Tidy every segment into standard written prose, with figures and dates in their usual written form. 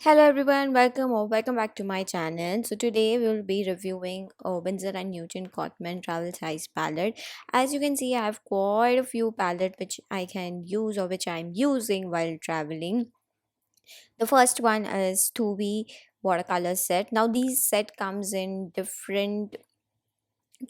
Hello everyone, welcome or welcome back to my channel. So today we will be reviewing Winsor and Newton Cotman travel size palette. As you can see, I have quite a few palette which I can use or which I'm using while traveling. The first one is 2B watercolor set. Now these set comes in different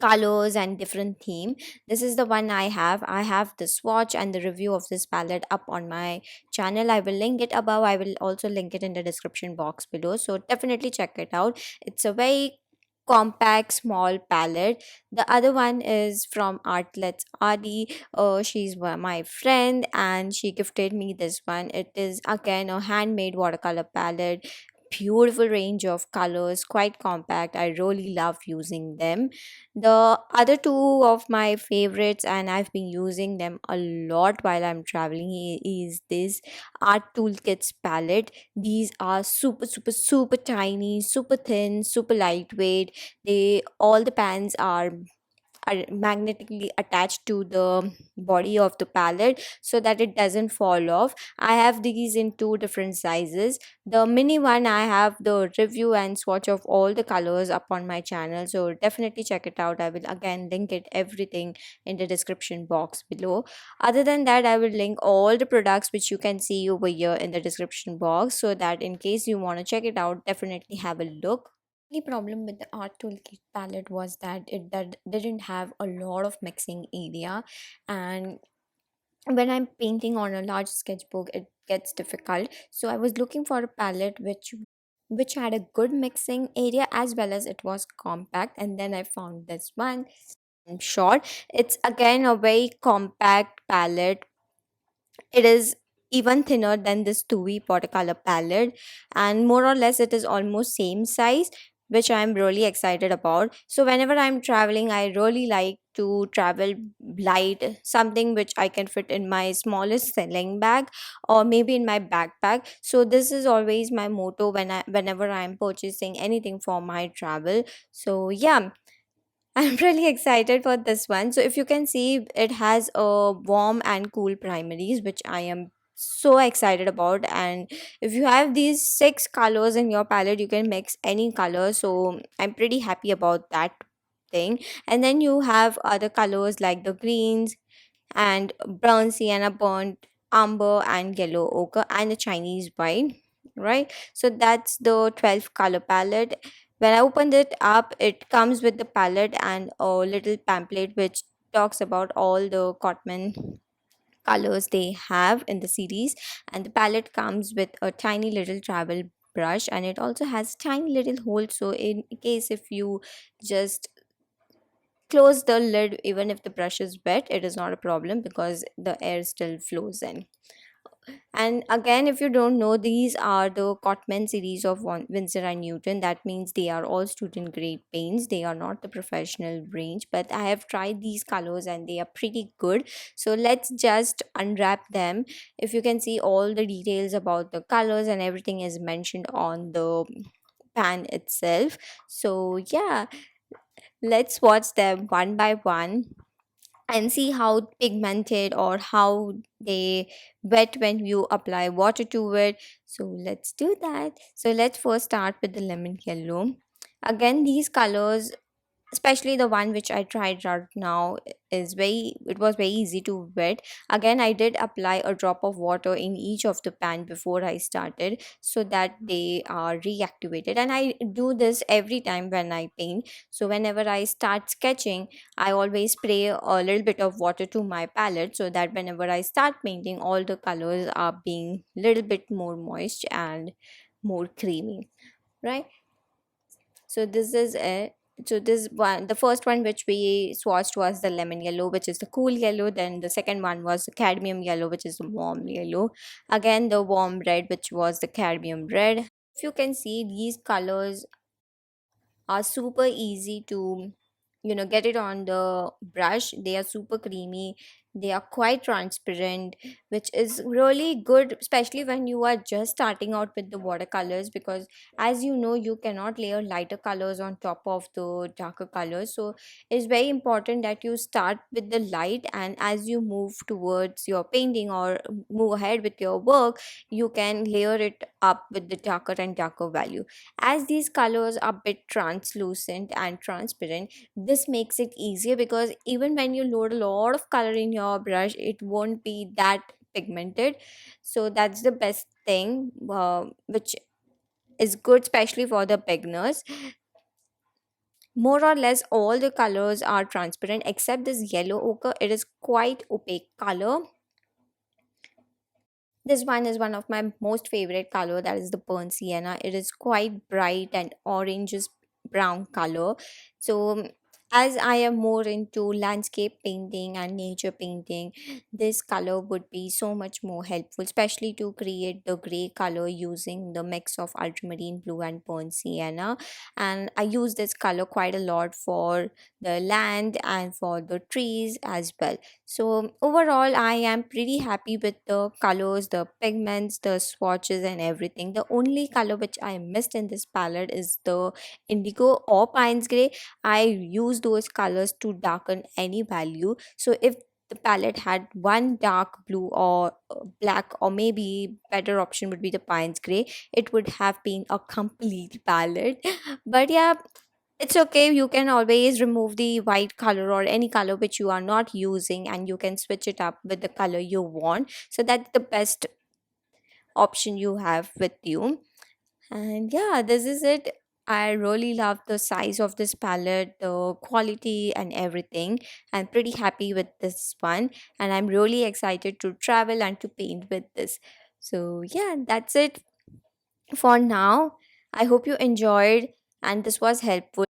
colors and different theme. This is the one I have the swatch and the review of this palette up on my channel. I will link it above. I will also link it in the description box below, so definitely check it out. It's a very compact small palette. The other one is from Artlets Adi. She's my friend and she gifted me this one. It is again a handmade watercolor palette, beautiful range of colors, quite compact. I really love using them. The other two of my favorites, and I've been using them a lot while I'm traveling, is this art toolkits palette. These are super tiny, super thin, super lightweight. They all the pans are magnetically attached to the body of the palette so that it doesn't fall off. I have these in two different sizes. The mini one, I have the review and swatch of all the colors up on my channel, so definitely check it out. I will again link it everything in the description box below. Other than that, I will link all the products which you can see over here in the description box, so that in case you want to check it out, definitely have a look. The problem with the art toolkit palette was that it didn't have a lot of mixing area, and when I'm painting on a large sketchbook it gets difficult. So I was looking for a palette which had a good mixing area as well as it was compact, and then I found this one. I'm sure it's again a very compact palette. It is even thinner than this 2V watercolor palette, and more or less it is almost same size, which I'm really excited about. So whenever I'm traveling, I really like to travel light, something which I can fit in my smallest sling bag or maybe in my backpack. So this is always my motto whenever I'm purchasing anything for my travel. So yeah, I'm really excited for this one. So if you can see, it has a warm and cool primaries, which I am so excited about. And if you have these six colors in your palette, you can mix any color. So I'm pretty happy about that thing. And then you have other colors like the greens and brown sienna, burnt amber, and yellow ochre, and the Chinese white, right? So that's the 12 color palette. When I opened it up, it comes with the palette and a little pamphlet which talks about all the Cotman colors they have in the series. And the palette comes with a tiny little travel brush, and it also has tiny little hole, so in case if you just close the lid, even if the brush is wet, it is not a problem because the air still flows in. And again, if you don't know, these are the Cotman series of Winsor and Newton. That means they are all student grade paints. They are not the professional range, but I have tried these colors and they are pretty good. So let's just unwrap them. If you can see, all the details about the colors and everything is mentioned on the pan itself. So yeah, let's watch them one by one and see how pigmented or how they wet when you apply water to it. So let's do that. So let's first start with the lemon yellow. Again, these colors, especially the one which I tried right now, is very, it was very easy to wet. Again, I did apply a drop of water in each of the pan before I started so that they are reactivated, and I do this every time when I paint. So whenever I start sketching, I always spray a little bit of water to my palette so that whenever I start painting, all the colors are being little bit more moist and more creamy, right? So this is it. So this one, the first one which we swatched was the lemon yellow, which is the cool yellow. Then the second one was the cadmium yellow, which is the warm yellow. Again, the warm red, which was the cadmium red. If you can see, these colors are super easy to get it on the brush. They are super creamy, they are quite transparent, which is really good, especially when you are just starting out with the watercolors, because as you know, you cannot layer lighter colors on top of the darker colors. So it's very important that you start with the light, and as you move towards your painting or move ahead with your work, you can layer it up with the darker and darker value. As these colors are a bit translucent and transparent, this makes it easier because even when you load a lot of color in your brush, it won't be that pigmented. So that's the best thing, which is good especially for the beginners. More or less all the colors are transparent except this yellow ochre. It is quite opaque color. This one is one of my most favorite color, that is the burnt sienna. It is quite bright and oranges brown color. So as I am more into landscape painting and nature painting, this color would be so much more helpful, especially to create the gray color using the mix of ultramarine blue and burnt sienna. And I use this color quite a lot for the land and for the trees as well. So overall, I am pretty happy with the colors, the pigments, the swatches, and everything. The only color which I missed in this palette is the indigo or pines gray. I use those colors to darken any value. So if the palette had one dark blue or black, or maybe better option would be the pines gray, it would have been a complete palette. But yeah, it's okay. You can always remove the white color or any color which you are not using, and you can switch it up with the color you want. So that's the best option you have with you. And yeah, this is it. I really love the size of this palette, the quality, and everything. I'm pretty happy with this one, and I'm really excited to travel and to paint with this. So, yeah, that's it for now. I hope you enjoyed and this was helpful.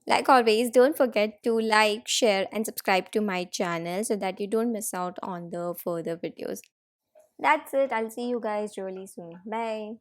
Like always, don't forget to like, share, and subscribe to my channel so that you don't miss out on the further videos. That's it. I'll see you guys really soon. Bye.